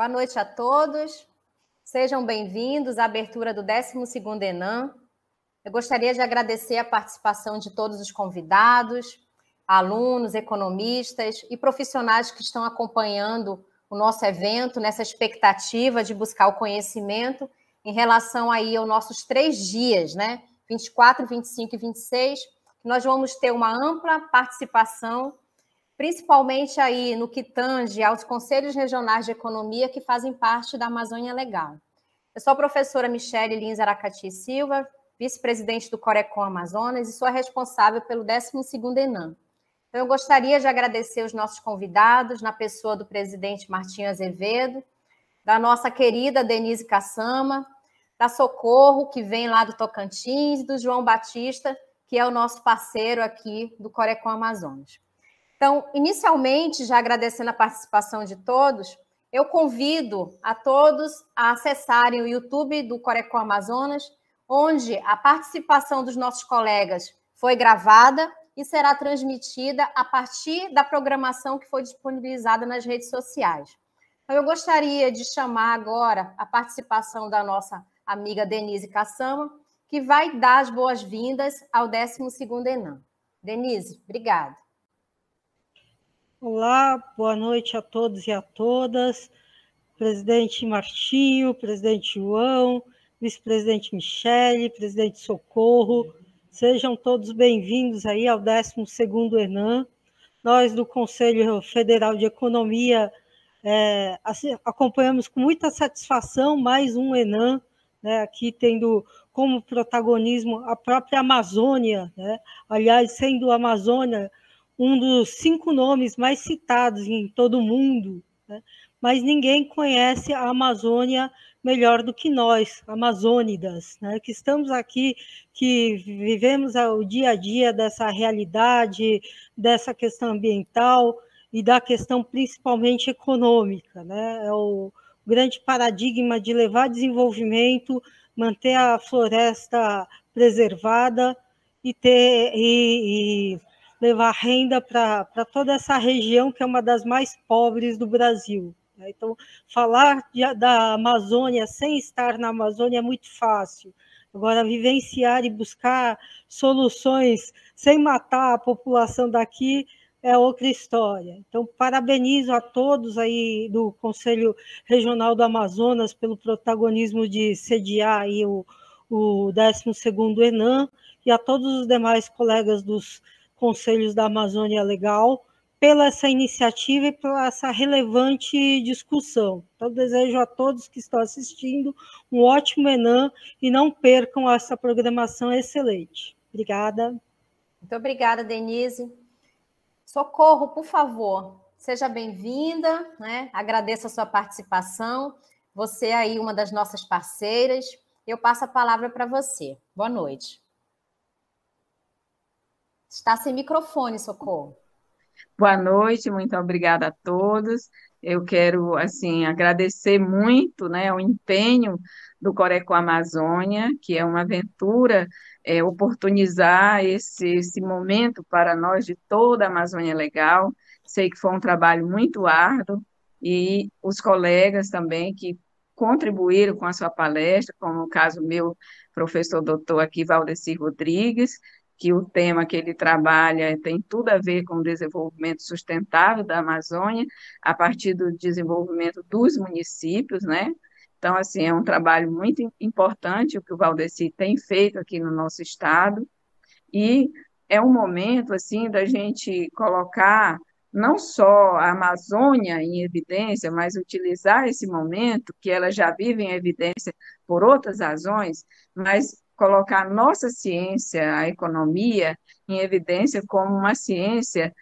Boa noite a todos. Sejam bem-vindos à abertura do 12º ENAM. Eu gostaria de agradecer a participação de todos os convidados, alunos, economistas e profissionais que estão acompanhando o nosso evento nessa expectativa de buscar o conhecimento em relação aí aos nossos 3 dias, né? 24, 25 e 26, nós vamos ter uma ampla participação, principalmente aí no que tange aos conselhos regionais de economia que fazem parte da Amazônia Legal. Eu sou a professora Michele Lins Aracati Silva, vice-presidente do Corecon Amazonas e sou a responsável pelo 12º ENAM. Então, eu gostaria de agradecer os nossos convidados, na pessoa do presidente Martinho Azevedo, da nossa querida Denise Cassama, da Socorro, que vem lá do Tocantins, e do João Batista, que é o nosso parceiro aqui do Corecon Amazonas. Então, inicialmente, já agradecendo a participação de todos, eu convido a todos a acessarem o YouTube do Corecon Amazonas, onde a participação dos nossos colegas foi gravada e será transmitida a partir da programação que foi disponibilizada nas redes sociais. Então, eu gostaria de chamar agora a participação da nossa amiga Denise Cassama, que vai dar as boas-vindas ao 12º ENAM. Denise, obrigada. Olá, boa noite a todos e a todas. Presidente Martinho, presidente João, vice-presidente Michele, presidente Socorro, sejam todos bem-vindos aí ao 12º ENAM. Nós do Conselho Federal de Economia acompanhamos com muita satisfação mais um ENAM, né, aqui tendo como protagonismo a própria Amazônia, né? Aliás, sendo a Amazônia um dos 5 nomes mais citados em todo o mundo, né? Mas ninguém conhece a Amazônia melhor do que nós, amazônidas, né? Que estamos aqui, que vivemos o dia a dia dessa realidade, dessa questão ambiental e da questão principalmente econômica, né? É o grande paradigma de levar desenvolvimento, manter a floresta preservada e levar renda para toda essa região que é uma das mais pobres do Brasil. Então, falar da Amazônia sem estar na Amazônia é muito fácil. Agora, vivenciar e buscar soluções sem matar a população daqui é outra história. Então, parabenizo a todos aí do Conselho Regional do Amazonas pelo protagonismo de sediar aí o 12º ENAM e a todos os demais colegas dos Conselhos da Amazônia Legal pela essa iniciativa e pela essa relevante discussão. Então, desejo a todos que estão assistindo um ótimo ENAM e não percam essa programação excelente. Obrigada. Muito obrigada, Denise. Socorro, por favor, seja bem-vinda, né? Agradeço a sua participação. Você é aí uma das nossas parceiras. Eu passo a palavra para você. Boa noite. Está sem microfone, Socorro. Boa noite, muito obrigada a todos. Eu quero, assim, agradecer muito, né, o empenho do Corecon Amazônia, que é uma aventura, oportunizar esse momento para nós de toda a Amazônia Legal. Sei que foi um trabalho muito árduo e os colegas também que contribuíram com a sua palestra, como no caso meu professor doutor aqui, Valdeci Rodrigues, que o tema que ele trabalha tem tudo a ver com o desenvolvimento sustentável da Amazônia, a partir do desenvolvimento dos municípios, né? Então, assim, é um trabalho muito importante o que o Valdeci tem feito aqui no nosso estado, e é um momento, assim, da gente colocar não só a Amazônia em evidência, mas utilizar esse momento, que ela já vive em evidência por outras razões, mas colocar a nossa ciência, a economia, em evidência como uma ciência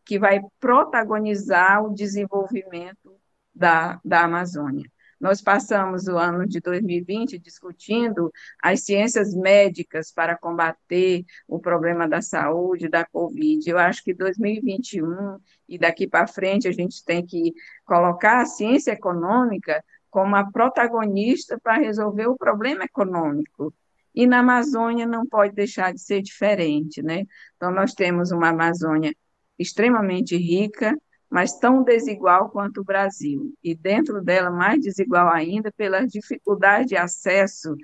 que vai protagonizar o desenvolvimento da Amazônia. Nós passamos o ano de 2020 discutindo as ciências médicas para combater o problema da saúde, da Covid. Eu acho que 2021 e daqui para frente a gente tem que colocar a ciência econômica como a protagonista para resolver o problema econômico. E na Amazônia não pode deixar de ser diferente, né? Então, nós temos uma Amazônia extremamente rica, mas tão desigual quanto o Brasil, e dentro dela mais desigual ainda pela dificuldade de acesso,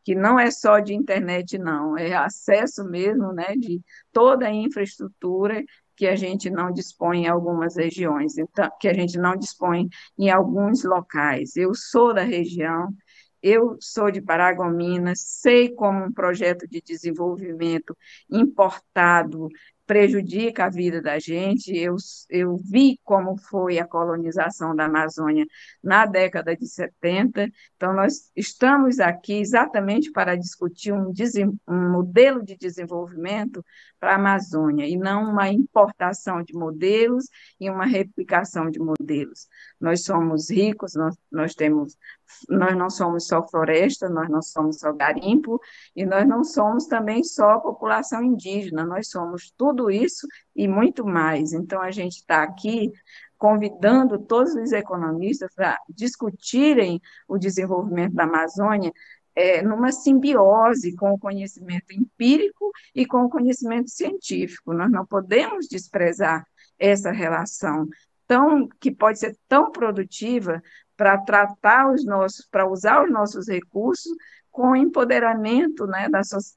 que não é só de internet, não, é acesso mesmo, né, de toda a infraestrutura que a gente não dispõe em algumas regiões, então, que a gente não dispõe em alguns locais. Eu sou da região, eu sou de Paragominas, sei como um projeto de desenvolvimento importado prejudica a vida da gente. Eu vi como foi a colonização da Amazônia na década de 70. Então, nós estamos aqui exatamente para discutir um modelo de desenvolvimento para a Amazônia, e não uma importação de modelos e uma replicação de modelos. Nós somos ricos, nós não somos só floresta, nós não somos só garimpo, e nós não somos também só população indígena, nós somos tudo isso e muito mais. Então, a gente está aqui convidando todos os economistas para discutirem o desenvolvimento da Amazônia numa simbiose com o conhecimento empírico e com o conhecimento científico. Nós não podemos desprezar essa relação que pode ser tão produtiva para tratar para usar os nossos recursos com o empoderamento, né,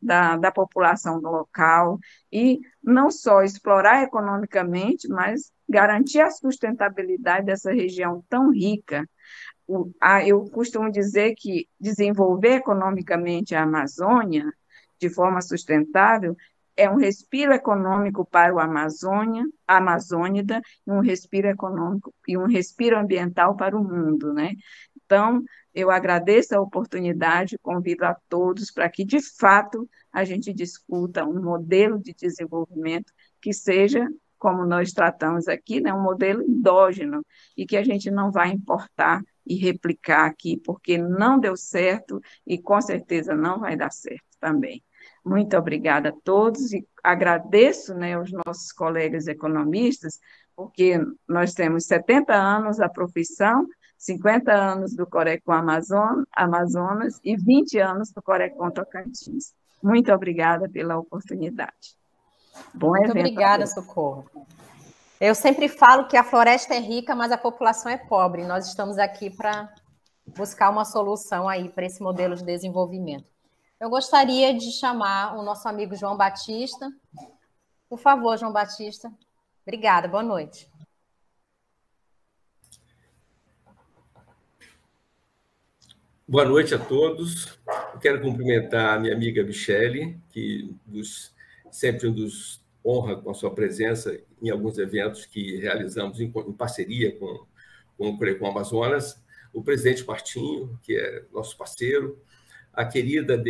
da população do local, e não só explorar economicamente, mas garantir a sustentabilidade dessa região tão rica. Eu costumo dizer que desenvolver economicamente a Amazônia de forma sustentável é um respiro econômico para o Amazônida, e um respiro econômico e um respiro ambiental para o mundo, né? Então, eu agradeço a oportunidade, convido a todos para que, de fato, a gente discuta um modelo de desenvolvimento que seja, como nós tratamos aqui, né, um modelo endógeno, e que a gente não vai importar e replicar aqui, porque não deu certo e, com certeza, não vai dar certo também. Muito obrigada a todos, e agradeço, né, aos nossos colegas economistas, porque nós temos 70 anos da profissão, 50 anos do Corecon Amazonas e 20 anos do Corecon Tocantins. Muito obrigada pela oportunidade. Bom evento. Muito obrigada, Socorro. Eu sempre falo que a floresta é rica, mas a população é pobre. Nós estamos aqui para buscar uma solução aí para esse modelo de desenvolvimento. Eu gostaria de chamar o nosso amigo João Batista. Por favor, João Batista. Obrigada, boa noite. Boa noite a todos. Eu quero cumprimentar a minha amiga Michele, que sempre nos honra com a sua presença em alguns eventos que realizamos em parceria com o Corecon Amazonas, o presidente Martinho, que é nosso parceiro, a querida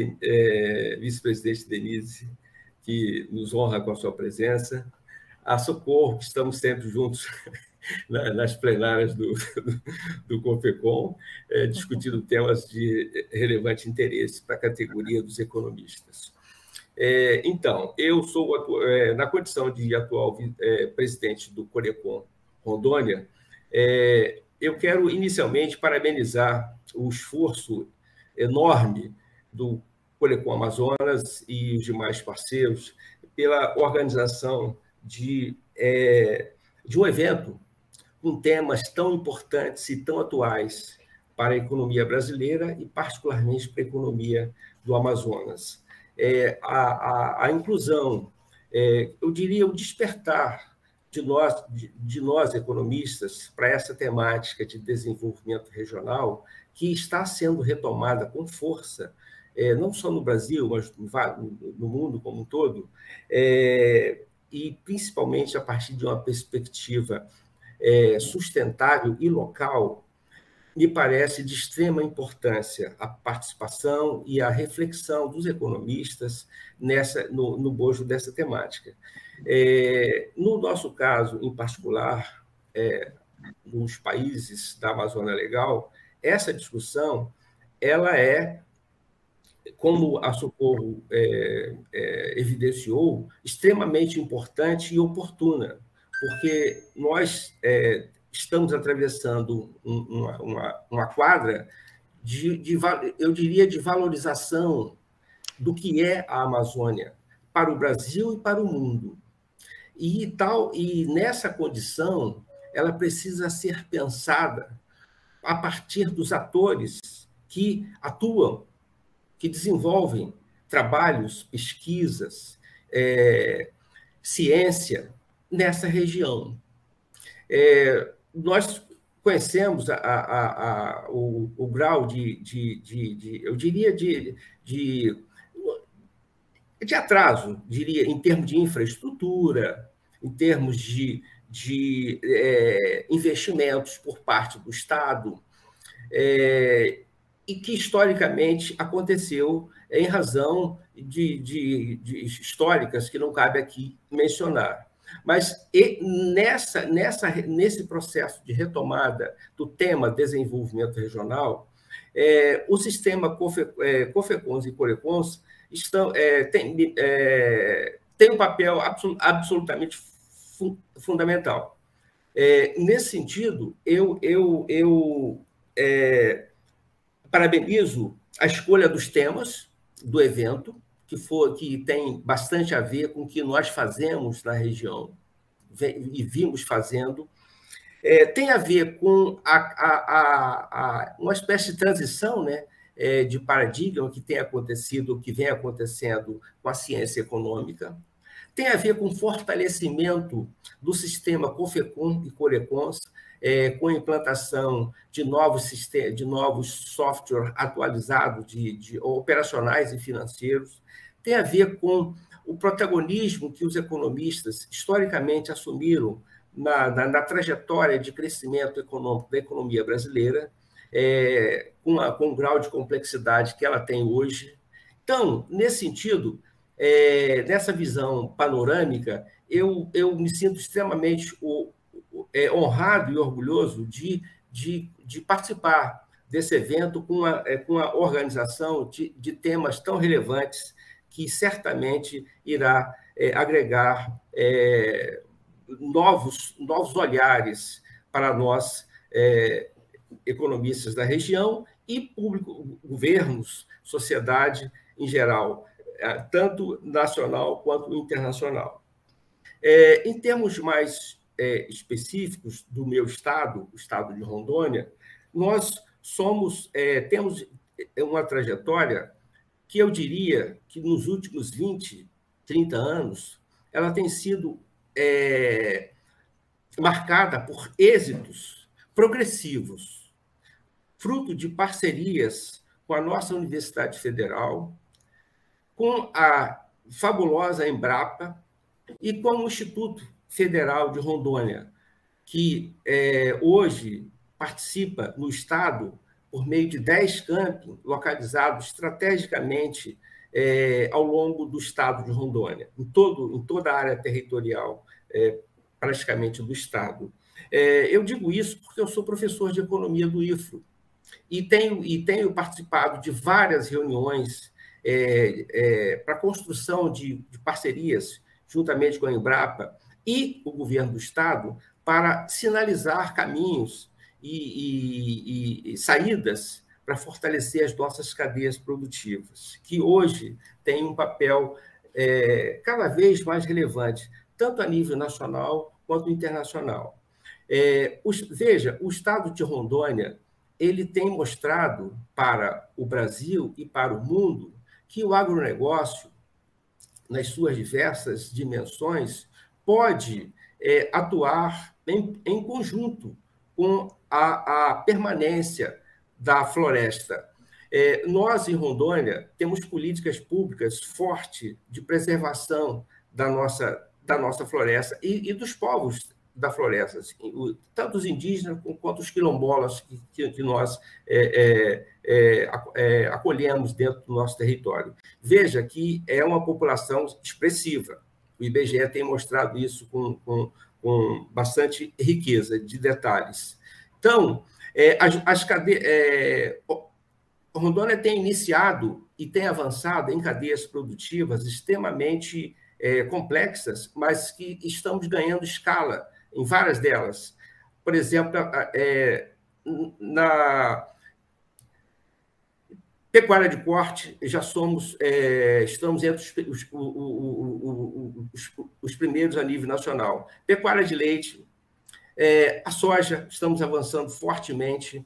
vice-presidente Denise, que nos honra com a sua presença, a Socorro, que estamos sempre juntos nas plenárias do COFECOM, discutindo temas de relevante interesse para a categoria dos economistas. Então, eu sou, na condição de atual presidente do Corecon Rondônia, eu quero inicialmente parabenizar o esforço enorme do Corecon Amazonas e os demais parceiros pela organização de um evento com temas tão importantes e tão atuais para a economia brasileira e, particularmente, para a economia do Amazonas. A inclusão, eu diria, o despertar de nós economistas para essa temática de desenvolvimento regional, que está sendo retomada com força, não só no Brasil, mas no mundo como um todo, e principalmente a partir de uma perspectiva sustentável e local. Me parece de extrema importância a participação e a reflexão dos economistas no bojo dessa temática. No nosso caso, em particular, nos países da Amazônia Legal, essa discussão ela como a Socorro evidenciou, extremamente importante e oportuna, porque nós estamos atravessando uma quadra eu diria, de valorização do que é a Amazônia para o Brasil e para o mundo. E nessa condição, ela precisa ser pensada a partir dos atores que atuam, que desenvolvem trabalhos, pesquisas, ciência nessa região. Nós conhecemos o grau eu diria, de atraso, diria, em termos de infraestrutura, em termos de investimentos por parte do Estado, e que historicamente aconteceu em razão de históricas que não cabe aqui mencionar. Mas nesse processo de retomada do tema desenvolvimento regional, o sistema COFECONS e CORECONS tem um papel absolutamente fundamental. Nesse sentido, eu parabenizo a escolha dos temas do evento, que tem bastante a ver com o que nós fazemos na região e vimos fazendo. Tem a ver com uma espécie de transição, né, de paradigma que tem acontecido, que vem acontecendo com a ciência econômica. Tem a ver com o fortalecimento do sistema COFECON e CORECONS, com a implantação de novos softwares atualizados, operacionais e financeiros. Tem a ver com o protagonismo que os economistas historicamente assumiram na trajetória de crescimento econômico da economia brasileira, com o grau de complexidade que ela tem hoje. Então, nesse sentido, nessa visão panorâmica, eu me sinto extremamente honrado e orgulhoso de participar desse evento com a organização de temas tão relevantes que certamente irá agregar novos olhares para nós, economistas da região e público, governos, sociedade em geral, tanto nacional quanto internacional. Em termos mais específicos do meu estado, o estado de Rondônia, nós temos uma trajetória que eu diria que nos últimos 20, 30 anos, ela tem sido marcada por êxitos progressivos, fruto de parcerias com a nossa Universidade Federal, com a fabulosa Embrapa e com o Instituto Federal de Rondônia, que hoje participa no Estado por meio de 10 campos localizados estrategicamente ao longo do Estado de Rondônia, em toda a área territorial, praticamente, do Estado. Eu digo isso porque eu sou professor de economia do IFRO e tenho participado de várias reuniões para a construção de parcerias, juntamente com a Embrapa e o governo do Estado, para sinalizar caminhos e saídas para fortalecer as nossas cadeias produtivas, que hoje têm um papel cada vez mais relevante, tanto a nível nacional quanto internacional. Veja, o Estado de Rondônia ele tem mostrado para o Brasil e para o mundo que o agronegócio, nas suas diversas dimensões, pode atuar em conjunto com a permanência da floresta. Nós, em Rondônia, temos políticas públicas fortes de preservação da nossa floresta e dos povos da floresta, tanto os indígenas quanto os quilombolas que nós acolhemos dentro do nosso território. Veja que é uma população expressiva. O IBGE tem mostrado isso com bastante riqueza de detalhes. Então, Rondônia tem iniciado e tem avançado em cadeias produtivas extremamente complexas, mas que estamos ganhando escala em várias delas. Por exemplo, na pecuária de corte, já estamos entre os primeiros a nível nacional. Pecuária de leite, A soja, estamos avançando fortemente.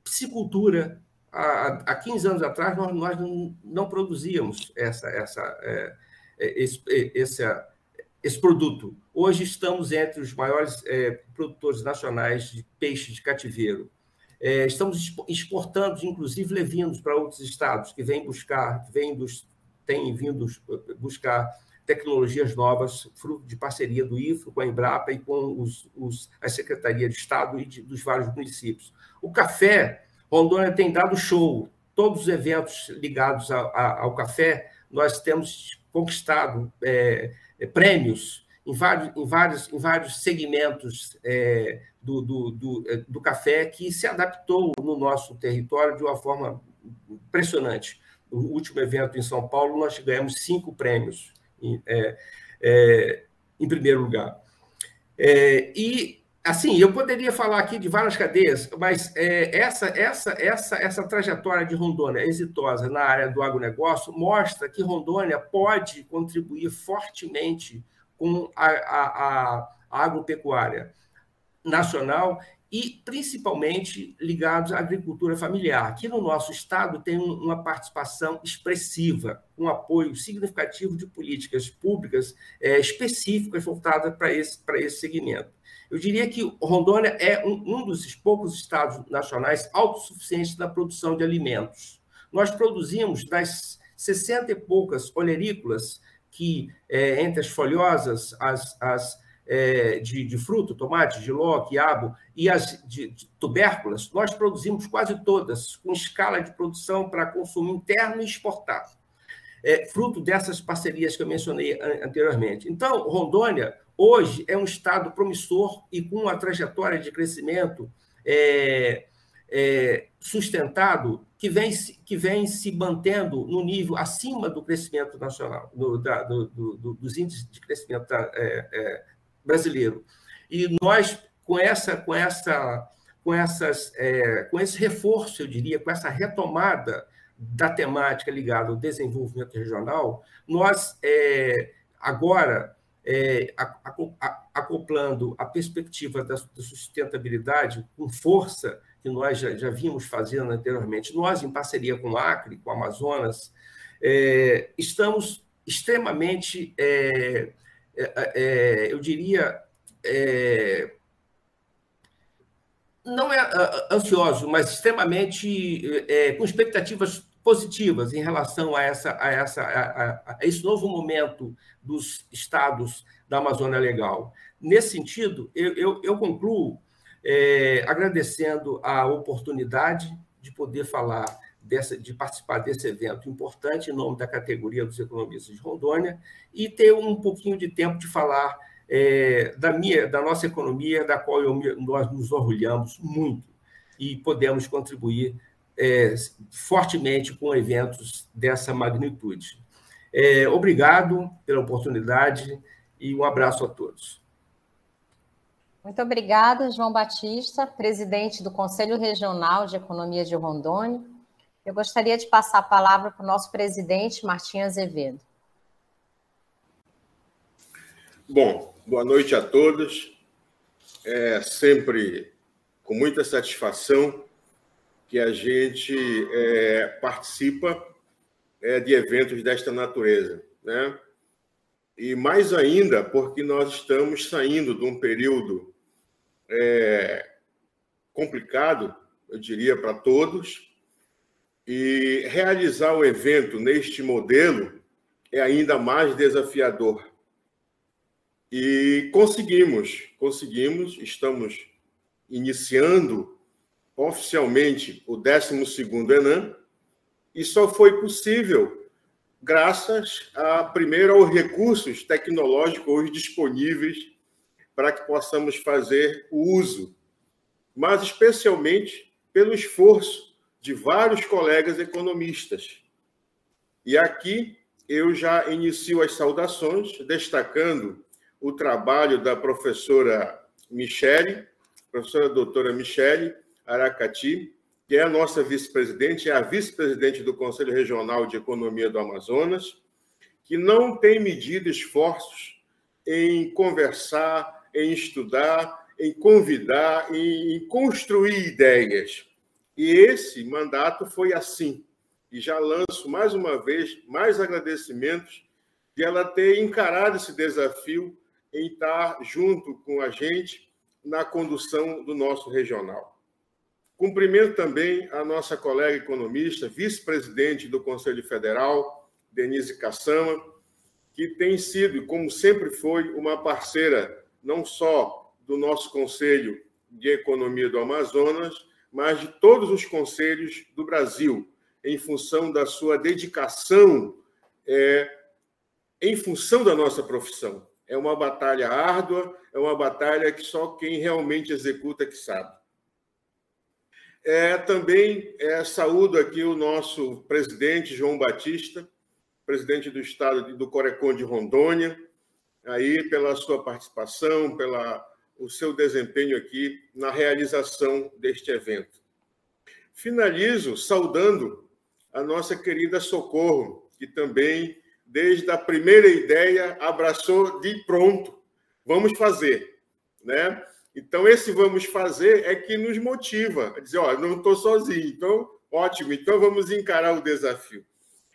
Piscicultura, há 15 anos atrás, nós não produzíamos esse produto. Hoje estamos entre os maiores produtores nacionais de peixe de cativeiro. Estamos exportando, inclusive, levinos para outros estados que têm vindo buscar tecnologias novas, fruto de parceria do IFRO com a Embrapa e com a Secretaria de Estado e dos vários municípios. O café, Rondônia tem dado show. Todos os eventos ligados ao café, nós temos conquistado prêmios em vários segmentos do café, que se adaptou no nosso território de uma forma impressionante. No último evento em São Paulo, nós ganhamos 5 prêmios em primeiro lugar. E, assim, eu poderia falar aqui de várias cadeias, mas essa trajetória de Rondônia exitosa na área do agronegócio mostra que Rondônia pode contribuir fortemente com a agropecuária nacional e, principalmente, ligados à agricultura familiar. Aqui no nosso estado tem uma participação expressiva, um apoio significativo de políticas públicas específicas voltadas para esse segmento. Eu diria que Rondônia é um dos poucos estados nacionais autossuficientes na produção de alimentos. Nós produzimos, das 60 e poucas olerícolas, que entre as folhosas, de fruto, tomate, jiló, quiabo, e as de tubérculas, nós produzimos quase todas, com escala de produção para consumo interno e exportar, fruto dessas parcerias que eu mencionei anteriormente. Então, Rondônia, hoje, é um estado promissor e com uma trajetória de crescimento sustentado, que vem se mantendo no nível acima do crescimento nacional, dos índices de crescimento brasileiro. E nós, com esse reforço, eu diria, com essa retomada da temática ligada ao desenvolvimento regional, nós, agora, acoplando a perspectiva da sustentabilidade com força, que nós já vimos fazendo anteriormente, nós, em parceria com o Acre, com o Amazonas, estamos extremamente, eu diria, não ansioso, mas extremamente com expectativas positivas em relação a esse novo momento dos estados da Amazônia Legal. Nesse sentido, eu concluo agradecendo a oportunidade de poder falar, de participar desse evento importante em nome da categoria dos economistas de Rondônia e ter um pouquinho de tempo de falar da nossa economia, da qual nós nos orgulhamos muito e podemos contribuir fortemente com eventos dessa magnitude. Obrigado pela oportunidade e um abraço a todos. Muito obrigada, João Batista, presidente do Conselho Regional de Economia de Rondônia. Eu gostaria de passar a palavra para o nosso presidente, Martim Azevedo. Bom, boa noite a todos. É sempre com muita satisfação que a gente participa de eventos desta natureza, né? E mais ainda porque nós estamos saindo de um período complicado, eu diria, para todos, e realizar o evento neste modelo é ainda mais desafiador. E conseguimos, estamos iniciando oficialmente o 12º ENAM, e só foi possível graças, primeiro, aos recursos tecnológicos hoje disponíveis para que possamos fazer o uso, mas especialmente pelo esforço de vários colegas economistas. E aqui eu já inicio as saudações, destacando o trabalho da professora doutora Michele Aracati, que é a nossa vice-presidente, é a vice-presidente do Conselho Regional de Economia do Amazonas, que não tem medido esforços em conversar, em estudar, em convidar, em construir ideias. E esse mandato foi assim. E já lanço, mais uma vez, mais agradecimentos de ela ter encarado esse desafio em estar junto com a gente na condução do nosso regional. Cumprimento também a nossa colega economista, vice-presidente do Conselho Federal, Denise Cassama, que tem sido, como sempre foi, uma parceira não só do nosso Conselho de Economia do Amazonas, mas de todos os conselhos do Brasil, em função da sua dedicação, em função da nossa profissão. É uma batalha árdua, é uma batalha que só quem realmente executa que sabe. Também saúdo aqui o nosso presidente, João Batista, presidente do Estado do Corecon de Rondônia, aí pela sua participação, o seu desempenho aqui na realização deste evento. Finalizo saudando a nossa querida Socorro, que também, desde a primeira ideia, abraçou de pronto. Vamos fazer, né? Então, esse vamos fazer é que nos motiva a dizer, ó, não estou sozinho, então, ótimo, então vamos encarar o desafio.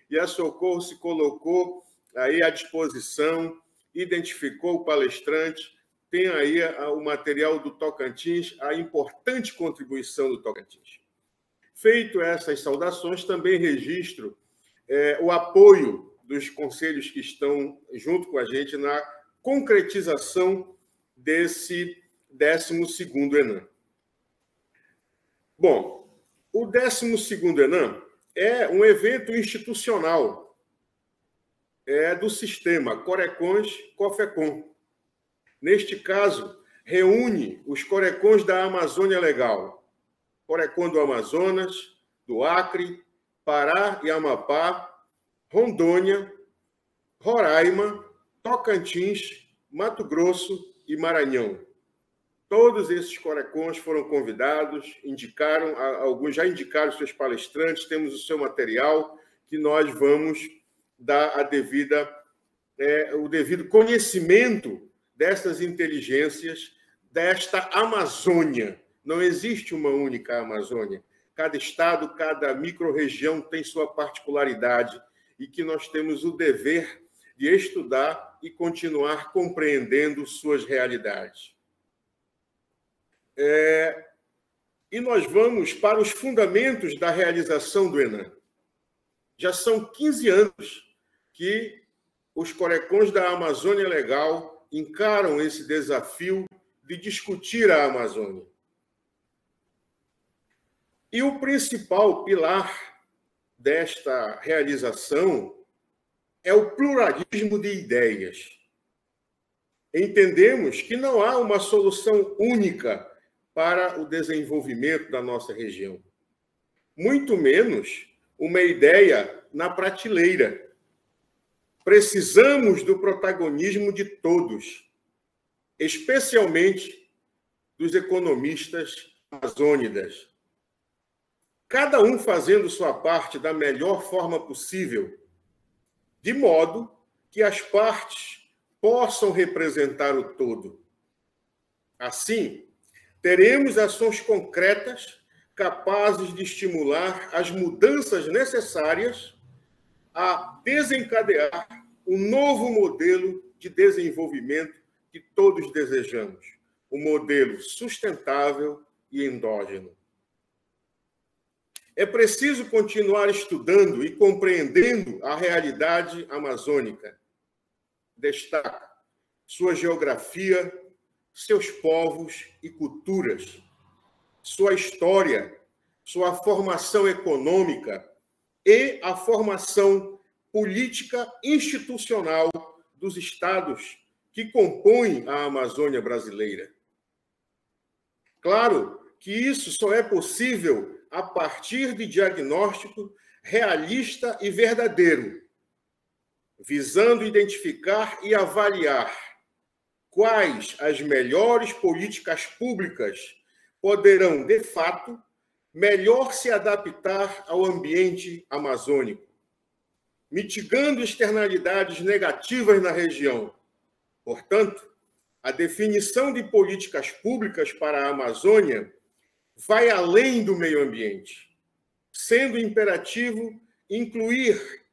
E a Socorro se colocou aí à disposição, identificou o palestrante, tem aí o material do Tocantins, a importante contribuição do Tocantins. Feito essas saudações, também registro o apoio dos conselhos que estão junto com a gente na concretização desse 12º ENAM. Bom, o 12º ENAM é um evento institucional do sistema Corecons-COFECON. Neste caso, reúne os Corecons da Amazônia Legal, Corecon do Amazonas, do Acre, Pará e Amapá, Rondônia, Roraima, Tocantins, Mato Grosso e Maranhão. Todos esses Corecons foram convidados, alguns já indicaram seus palestrantes, temos o seu material, que nós vamos dar o devido conhecimento dessas inteligências, desta Amazônia. Não existe uma única Amazônia. Cada estado, cada microrregião tem sua particularidade e que nós temos o dever de estudar e continuar compreendendo suas realidades. E nós vamos para os fundamentos da realização do ENAM. Já são 15 anos que os Corecons da Amazônia Legal encaram esse desafio de discutir a Amazônia. E o principal pilar desta realização é o pluralismo de ideias. Entendemos que não há uma solução única para o desenvolvimento da nossa região. Muito menos uma ideia na prateleira. Precisamos do protagonismo de todos, especialmente dos economistas amazônidas. Cada um fazendo sua parte da melhor forma possível, de modo que as partes possam representar o todo. Assim, teremos ações concretas capazes de estimular as mudanças necessárias a desencadear um novo modelo de desenvolvimento que todos desejamos, um modelo sustentável e endógeno. É preciso continuar estudando e compreendendo a realidade amazônica. Destaca sua geografia, seus povos e culturas, sua história, sua formação econômica e a formação política institucional dos estados que compõem a Amazônia brasileira. Claro que isso só é possível a partir de diagnóstico realista e verdadeiro, visando identificar e avaliar quais as melhores políticas públicas poderão, de fato, melhor se adaptar ao ambiente amazônico, mitigando externalidades negativas na região. Portanto, a definição de políticas públicas para a Amazônia vai além do meio ambiente, sendo imperativo incluir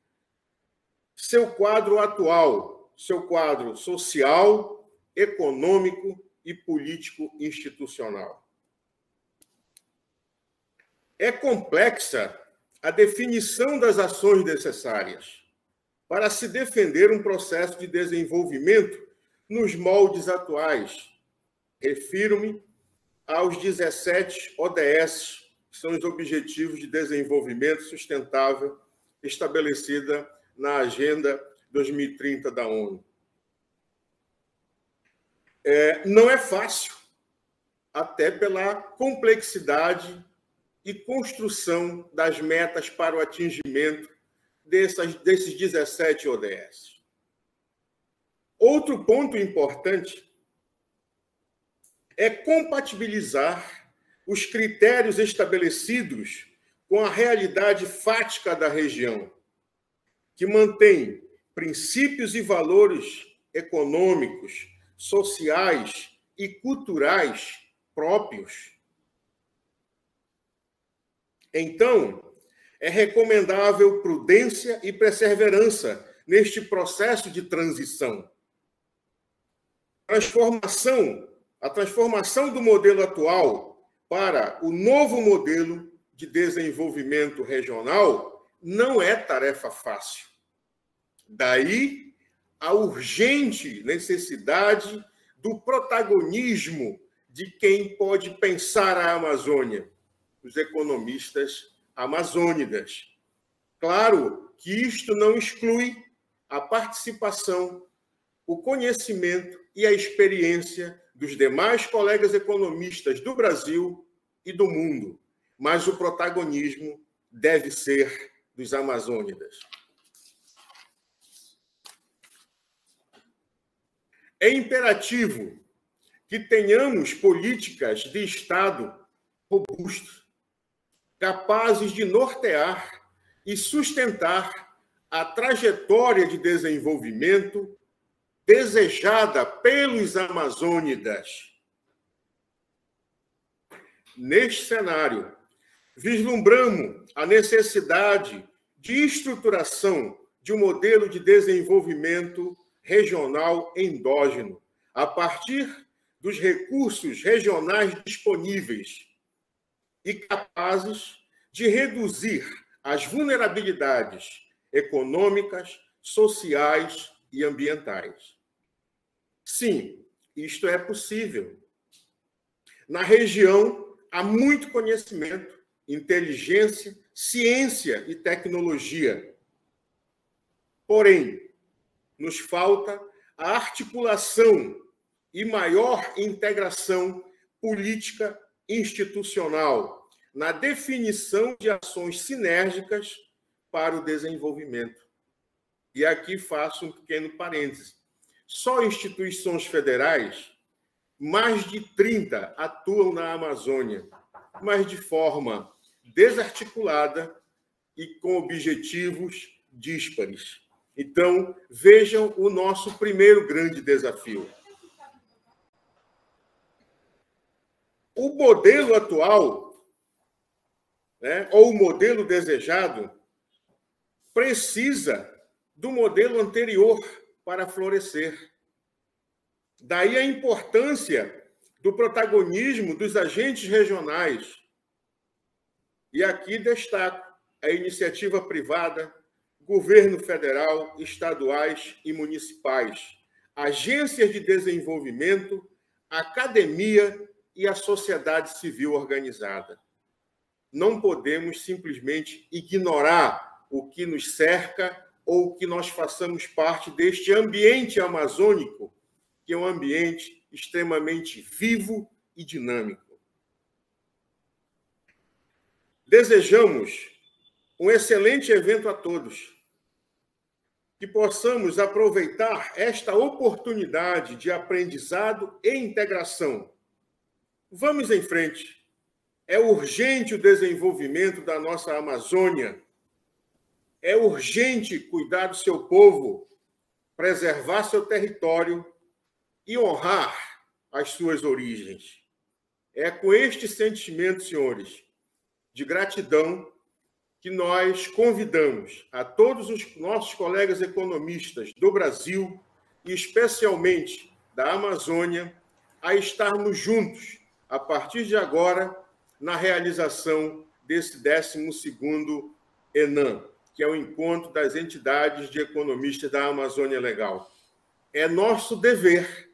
seu quadro atual, seu quadro social, econômico e político institucional. É complexa a definição das ações necessárias para se defender um processo de desenvolvimento nos moldes atuais. Refiro-me aos 17 ODS, que são os Objetivos de Desenvolvimento Sustentável estabelecida na Agenda 2030 da ONU. Não é fácil, até pela complexidade e construção das metas para o atingimento desses 17 ODS. Outro ponto importante é compatibilizar os critérios estabelecidos com a realidade fática da região, que mantém princípios e valores econômicos, sociais e culturais próprios. Então, é recomendável prudência e perseverança neste processo de transição. A transformação do modelo atual para o novo modelo de desenvolvimento regional não é tarefa fácil. Daí a urgente necessidade do protagonismo de quem pode pensar a Amazônia, os economistas amazônidas. Claro que isto não exclui a participação, o conhecimento e a experiência dos demais colegas economistas do Brasil e do mundo, mas o protagonismo deve ser dos amazônidas. É imperativo que tenhamos políticas de Estado robustas, capazes de nortear e sustentar a trajetória de desenvolvimento desejada pelos amazônidas. Neste cenário, vislumbramos a necessidade de estruturação de um modelo de desenvolvimento regional endógeno, a partir dos recursos regionais disponíveis e capazes de reduzir as vulnerabilidades econômicas, sociais e ambientais. Sim, isto é possível. Na região, há muito conhecimento, inteligência, ciência e tecnologia. Porém, nos falta a articulação e maior integração política institucional na definição de ações sinérgicas para o desenvolvimento. E aqui faço um pequeno parêntese. Só instituições federais, mais de 30 atuam na Amazônia, mas de forma desarticulada e com objetivos díspares. Então, vejam o nosso primeiro grande desafio. O modelo atual, ou o modelo desejado, precisa do modelo anterior para florescer. Daí a importância do protagonismo dos agentes regionais. E aqui destaco a iniciativa privada, governo federal, estaduais e municipais, agências de desenvolvimento, academia e a sociedade civil organizada. Não podemos simplesmente ignorar o que nos cerca ou que nós façamos parte deste ambiente amazônico, que é um ambiente extremamente vivo e dinâmico. Desejamos um excelente evento a todos, que possamos aproveitar esta oportunidade de aprendizado e integração. Vamos em frente. É urgente o desenvolvimento da nossa Amazônia. É urgente cuidar do seu povo, preservar seu território e honrar as suas origens. É com este sentimento, senhores, de gratidão, que nós convidamos a todos os nossos colegas economistas do Brasil, e especialmente da Amazônia, a estarmos juntos, a partir de agora, na realização desse 12º ENAM, que é o Encontro das Entidades de Economistas da Amazônia Legal. É nosso dever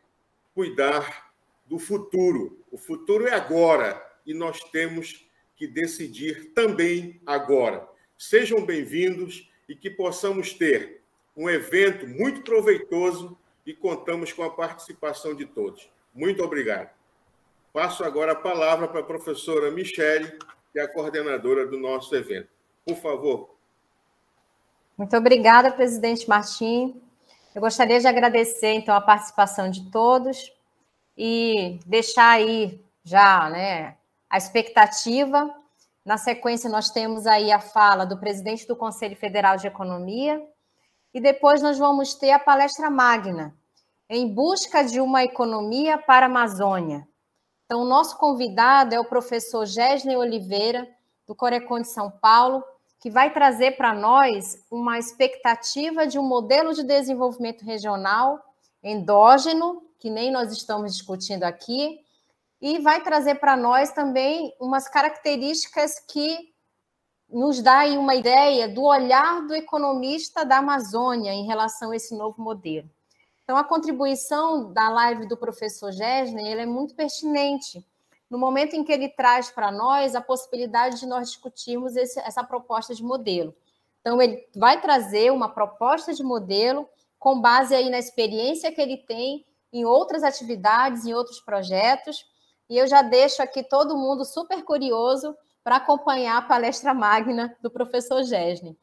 cuidar do futuro. O futuro é agora e nós temos que decidir também agora. Sejam bem-vindos e que possamos ter um evento muito proveitoso e contamos com a participação de todos. Muito obrigado. Passo agora a palavra para a professora Michele, que é a coordenadora do nosso evento. Por favor. Muito obrigada, presidente Martim. Eu gostaria de agradecer, então, a participação de todos e deixar aí já, né, a expectativa. Na sequência, nós temos aí a fala do presidente do Conselho Federal de Economia e depois nós vamos ter a palestra magna, Em Busca de uma Economia para a Amazônia. Então, o nosso convidado é o professor Gesney Oliveira, do Corecon de São Paulo, que vai trazer para nós uma expectativa de um modelo de desenvolvimento regional endógeno, que nem nós estamos discutindo aqui, e vai trazer para nós também umas características que nos dá aí uma ideia do olhar do economista da Amazônia em relação a esse novo modelo. Então, a contribuição da live do professor Gesney, ele é muito pertinente, no momento em que ele traz para nós a possibilidade de nós discutirmos essa proposta de modelo. Então, ele vai trazer uma proposta de modelo com base aí na experiência que ele tem em outras atividades, em outros projetos, e eu já deixo aqui todo mundo super curioso para acompanhar a palestra magna do professor Gesney.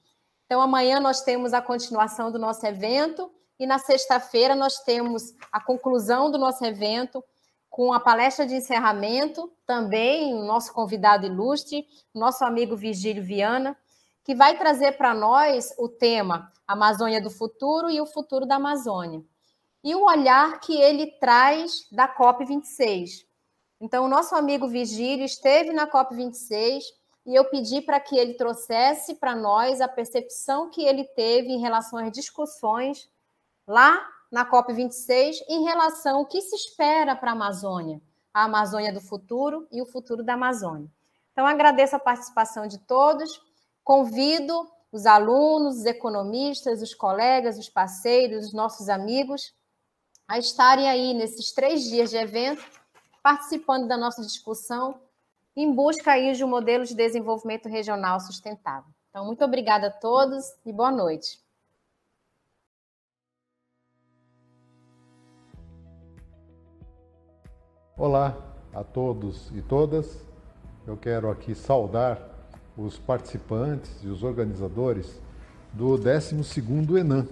Então, amanhã nós temos a continuação do nosso evento, e na sexta-feira nós temos a conclusão do nosso evento com a palestra de encerramento, também o nosso convidado ilustre, nosso amigo Virgílio Viana, que vai trazer para nós o tema Amazônia do Futuro e o futuro da Amazônia. E o olhar que ele traz da COP26. Então, o nosso amigo Virgílio esteve na COP26 e eu pedi para que ele trouxesse para nós a percepção que ele teve em relação às discussões lá na COP26, em relação ao que se espera para a Amazônia do futuro e o futuro da Amazônia. Então, agradeço a participação de todos, convido os alunos, os economistas, os colegas, os parceiros, os nossos amigos, a estarem aí nesses 3 dias de evento, participando da nossa discussão, em busca aí de um modelo de desenvolvimento regional sustentável. Então, muito obrigada a todos e boa noite. Olá a todos e todas. Eu quero aqui saudar os participantes e os organizadores do 12º ENAM,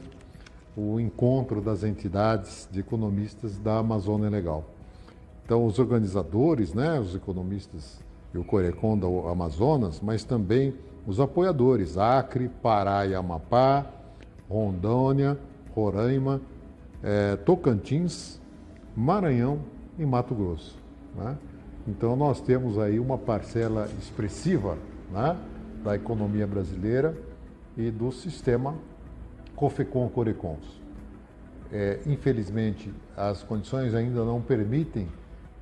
o Encontro das Entidades de Economistas da Amazônia Legal. Então, os organizadores, né, os economistas e o Corecon do Amazonas, mas também os apoiadores, Acre, Pará e Amapá, Rondônia, Roraima, Tocantins, Maranhão e Mato Grosso, né? Então, nós temos aí uma parcela expressiva, né, da economia brasileira e do sistema COFECON-Corecons. Infelizmente, as condições ainda não permitem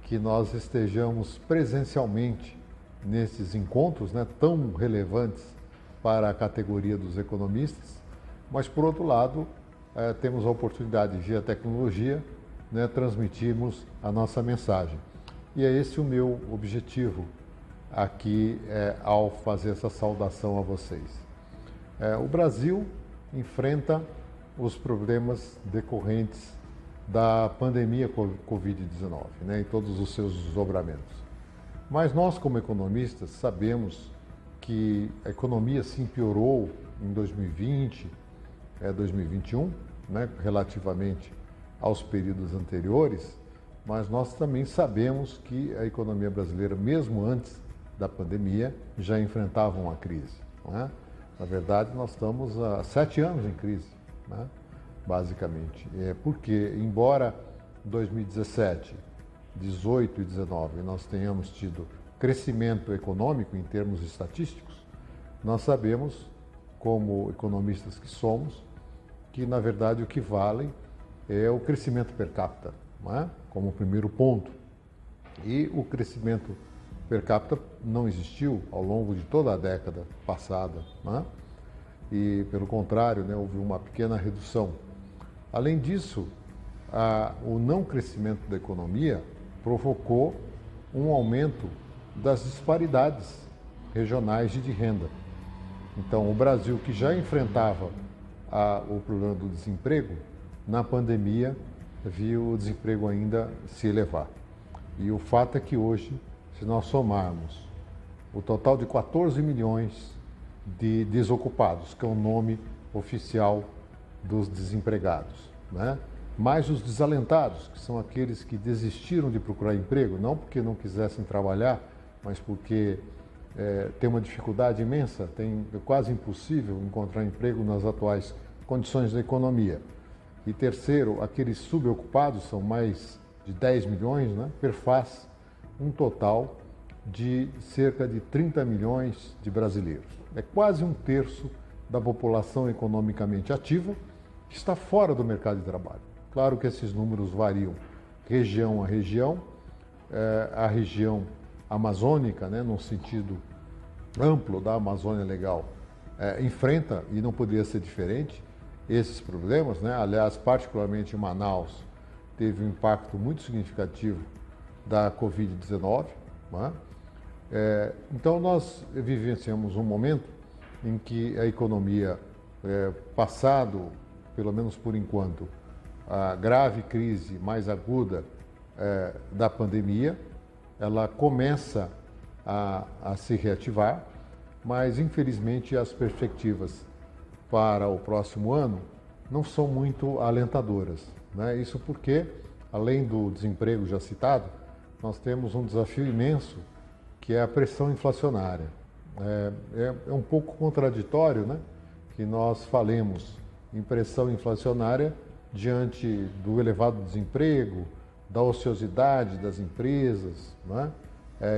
que nós estejamos presencialmente nesses encontros, né, tão relevantes para a categoria dos economistas, mas, por outro lado, temos a oportunidade, via tecnologia, né, transmitirmos a nossa mensagem. E é esse o meu objetivo aqui ao fazer essa saudação a vocês. O Brasil enfrenta os problemas decorrentes da pandemia Covid-19, né, e todos os seus desdobramentos. Mas nós, como economistas, sabemos que a economia sim piorou em 2020, 2021, né, relativamente aos períodos anteriores, mas nós também sabemos que a economia brasileira, mesmo antes da pandemia, já enfrentava uma crise, não é? Na verdade, nós estamos há 7 anos em crise, né? Basicamente. Porque, embora 2017, 18 e 19 nós tenhamos tido crescimento econômico em termos estatísticos, nós sabemos, como economistas que somos, que na verdade o que vale é o crescimento per capita, não é? Como primeiro ponto. E o crescimento per capita não existiu ao longo de toda a década passada, não é? E pelo contrário, né, houve uma pequena redução. Além disso, o não crescimento da economia provocou um aumento das disparidades regionais de renda. Então, o Brasil, que já enfrentava o problema do desemprego, na pandemia viu o desemprego ainda se elevar. E o fato é que hoje, se nós somarmos o total de 14 milhões de desocupados, que é o nome oficial dos desempregados, né? Mais os desalentados, que são aqueles que desistiram de procurar emprego, não porque não quisessem trabalhar, mas porque tem uma dificuldade imensa, é quase impossível encontrar emprego nas atuais condições da economia. E terceiro, aqueles subocupados, são mais de 10 milhões, né? Perfaz um total de cerca de 30 milhões de brasileiros. É quase um terço da população economicamente ativa que está fora do mercado de trabalho. Claro que esses números variam região a região. A região amazônica, né, no sentido amplo da Amazônia Legal, enfrenta, e não poderia ser diferente, esses problemas, né? Aliás, particularmente em Manaus, teve um impacto muito significativo da Covid-19. Né? Então, nós vivenciamos um momento em que a economia, passado, pelo menos por enquanto, a grave crise mais aguda da pandemia, ela começa a se reativar, mas infelizmente as perspectivas para o próximo ano não são muito alentadoras, né? Isso porque, além do desemprego já citado, nós temos um desafio imenso, que é a pressão inflacionária. É um pouco contraditório, né, que nós falemos em pressão inflacionária diante do elevado desemprego, da ociosidade das empresas, né,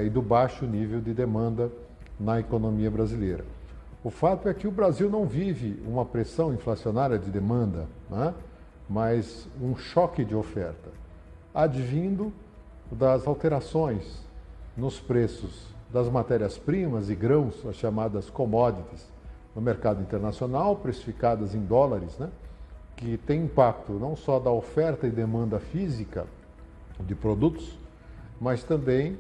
e do baixo nível de demanda na economia brasileira. O fato é que o Brasil não vive uma pressão inflacionária de demanda, né, mas um choque de oferta, advindo das alterações nos preços das matérias-primas e grãos, as chamadas commodities, no mercado internacional, precificadas em dólares, né, que tem impacto não só da oferta e demanda física de produtos, mas também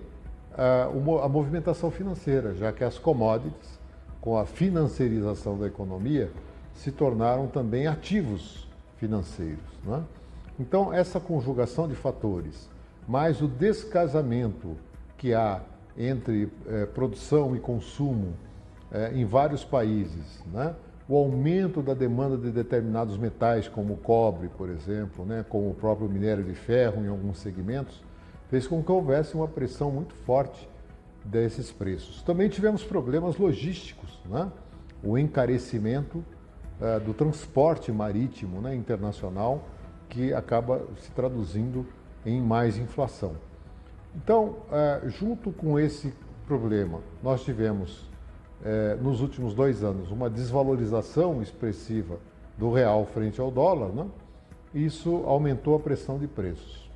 a movimentação financeira, já que as commodities, com a financiarização da economia, se tornaram também ativos financeiros, né? Então, essa conjugação de fatores, mais o descasamento que há entre produção e consumo em vários países, né? O aumento da demanda de determinados metais, como o cobre, por exemplo, né? Como o próprio minério de ferro em alguns segmentos, fez com que houvesse uma pressão muito forte desses preços. Também tivemos problemas logísticos, né? O encarecimento do transporte marítimo, né, internacional, que acaba se traduzindo em mais inflação. Então, junto com esse problema, nós tivemos, nos últimos 2 anos, uma desvalorização expressiva do real frente ao dólar, né? Isso aumentou a pressão de preços.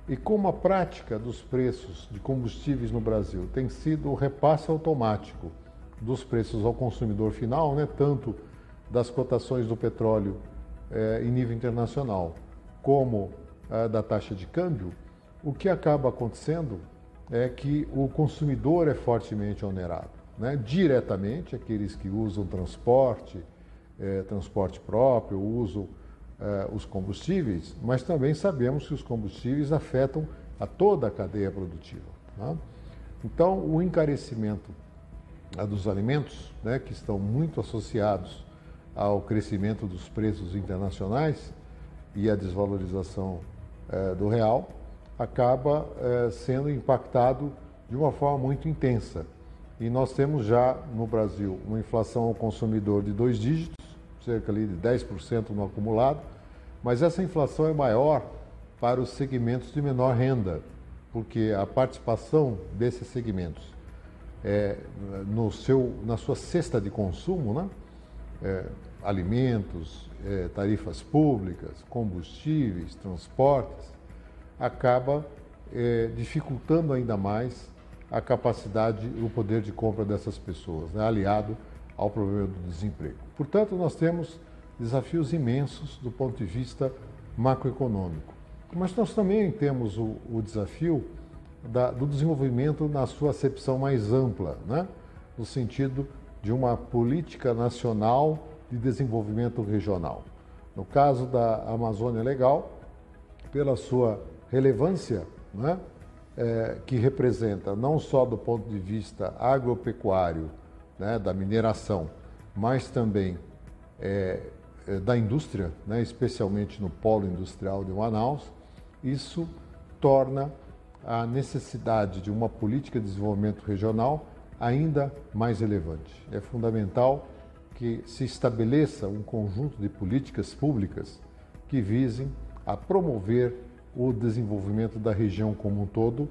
E como a prática dos preços de combustíveis no Brasil tem sido o repasse automático dos preços ao consumidor final, né, tanto das cotações do petróleo em nível internacional, como da taxa de câmbio, o que acaba acontecendo é que o consumidor é fortemente onerado, né? Diretamente, aqueles que usam transporte próprio, usam os combustíveis, mas também sabemos que os combustíveis afetam a toda a cadeia produtiva, né? Então, o encarecimento dos alimentos, né, que estão muito associados ao crescimento dos preços internacionais e à desvalorização do real, acaba sendo impactado de uma forma muito intensa. E nós temos já no Brasil uma inflação ao consumidor de 2 dígitos, cerca ali de 10% no acumulado, mas essa inflação é maior para os segmentos de menor renda, porque a participação desses segmentos na sua cesta de consumo, né? Alimentos, tarifas públicas, combustíveis, transportes, acaba dificultando ainda mais a capacidade e o poder de compra dessas pessoas, né? Aliado ao problema do desemprego. Portanto, nós temos desafios imensos do ponto de vista macroeconômico. Mas nós também temos o desafio do desenvolvimento na sua acepção mais ampla, né? No sentido de uma política nacional de desenvolvimento regional. No caso da Amazônia Legal, pela sua relevância, né? Que representa não só do ponto de vista agropecuário, né? Da mineração, mas também da indústria, né? Especialmente no polo industrial de Manaus, isso torna a necessidade de uma política de desenvolvimento regional ainda mais relevante. É fundamental que se estabeleça um conjunto de políticas públicas que visem a promover o desenvolvimento da região como um todo,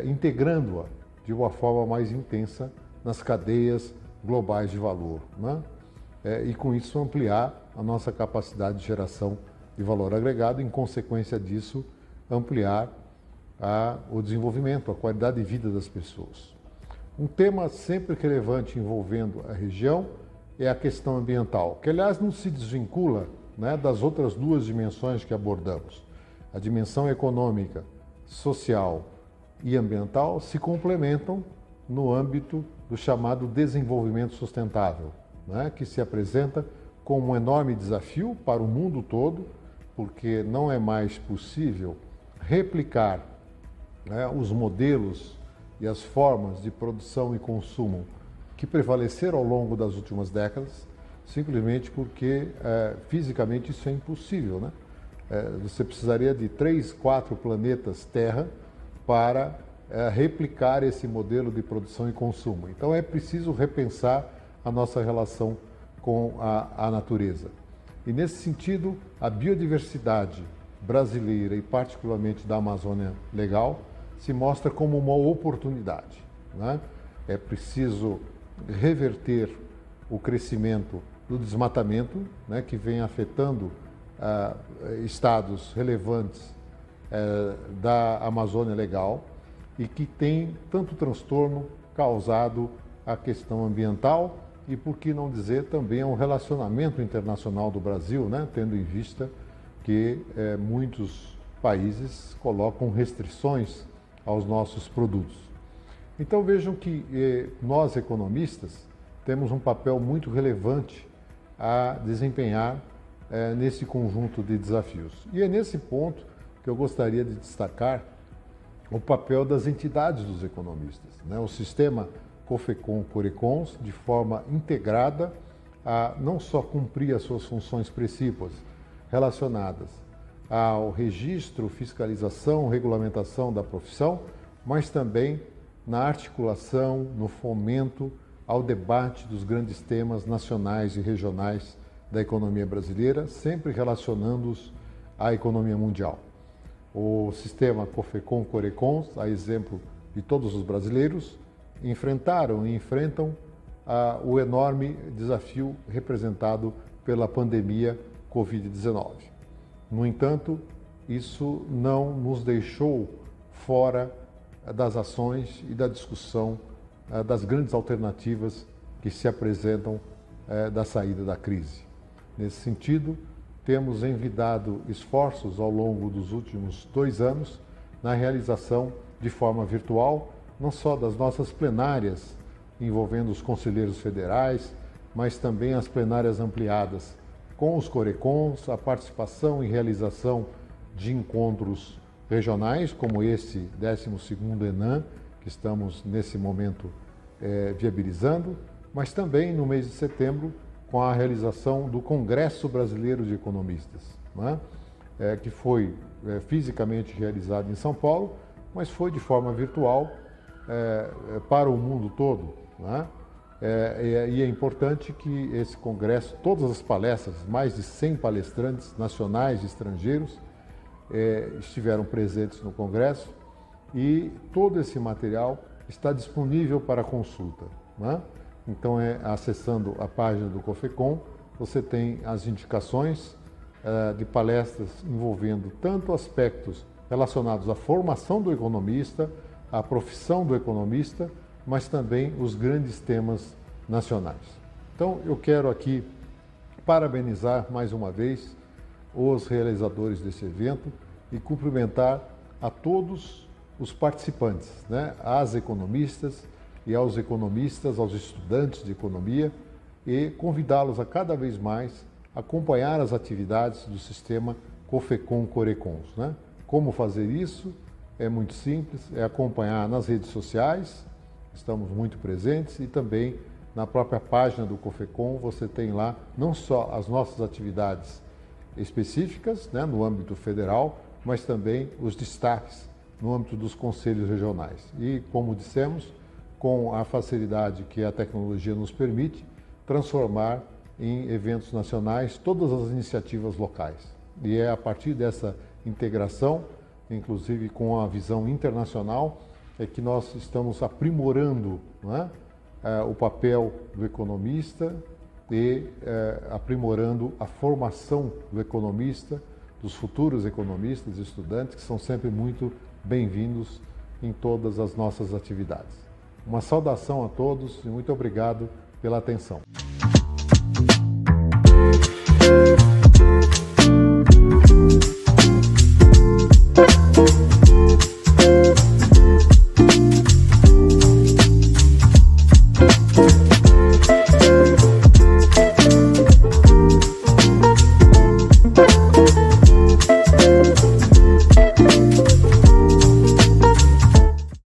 integrando-a de uma forma mais intensa nas cadeias globais de valor, né? E com isso ampliar a nossa capacidade de geração de valor agregado, em consequência disso, ampliar o desenvolvimento, a qualidade de vida das pessoas. Um tema sempre relevante envolvendo a região é a questão ambiental, que aliás não se desvincula, né, das outras duas dimensões que abordamos. A dimensão econômica, social e ambiental se complementam no âmbito do chamado desenvolvimento sustentável, né, que se apresenta como um enorme desafio para o mundo todo, porque não é mais possível replicar, né, os modelos e as formas de produção e consumo que prevaleceram ao longo das últimas décadas, simplesmente porque fisicamente isso é impossível, né? Você precisaria de 3, 4 planetas Terra para replicar esse modelo de produção e consumo. Então é preciso repensar a nossa relação com a natureza. E nesse sentido, a biodiversidade brasileira e particularmente da Amazônia Legal se mostra como uma oportunidade, né? É preciso reverter o crescimento do desmatamento, né, que vem afetando estados relevantes da Amazônia Legal e que tem tanto transtorno causado à questão ambiental e, por que não dizer, também ao relacionamento internacional do Brasil, né, tendo em vista que muitos países colocam restrições aos nossos produtos. Então vejam que nós, economistas, temos um papel muito relevante a desempenhar nesse conjunto de desafios. E é nesse ponto que eu gostaria de destacar o papel das entidades dos economistas, né? O sistema COFECON-CORECONS, de forma integrada, a não só cumprir as suas funções principais relacionadas ao registro, fiscalização, regulamentação da profissão, mas também na articulação, no fomento ao debate dos grandes temas nacionais e regionais da economia brasileira, sempre relacionando-os à economia mundial. O sistema COFECON-CORECONS, a exemplo de todos os brasileiros, enfrentaram e enfrentam o enorme desafio representado pela pandemia Covid-19. No entanto, isso não nos deixou fora das ações e da discussão das grandes alternativas que se apresentam da saída da crise. Nesse sentido, temos envidado esforços ao longo dos últimos 2 anos na realização de forma virtual, não só das nossas plenárias envolvendo os conselheiros federais, mas também as plenárias ampliadas com os CORECONs, a participação e realização de encontros regionais, como esse 12º ENAM, que estamos nesse momento viabilizando, mas também no mês de setembro com a realização do Congresso Brasileiro de Economistas, né? Que foi fisicamente realizado em São Paulo, mas foi de forma virtual para o mundo todo, né? E é importante que esse congresso, todas as palestras, mais de 100 palestrantes nacionais e estrangeiros, estiveram presentes no Congresso, e todo esse material está disponível para consulta, né? Então, acessando a página do COFECOM, você tem as indicações de palestras envolvendo tanto aspectos relacionados à formação do economista, à profissão do economista, mas também os grandes temas nacionais. Então, eu quero aqui parabenizar mais uma vez os realizadores desse evento e cumprimentar a todos os participantes, né? Às economistas e aos economistas, aos estudantes de economia, e convidá-los a cada vez mais acompanhar as atividades do sistema COFECOM-Corecons, né? Como fazer isso? É muito simples, é acompanhar nas redes sociais, estamos muito presentes, e também na própria página do COFECOM você tem lá não só as nossas atividades específicas, né, no âmbito federal, mas também os destaques no âmbito dos conselhos regionais. E, como dissemos, com a facilidade que a tecnologia nos permite, transformar em eventos nacionais todas as iniciativas locais. E é a partir dessa integração, inclusive com a visão internacional, que nós estamos aprimorando, né, o papel do economista e aprimorando a formação do economista, dos futuros economistas e estudantes, que são sempre muito bem-vindos em todas as nossas atividades. Uma saudação a todos e muito obrigado pela atenção.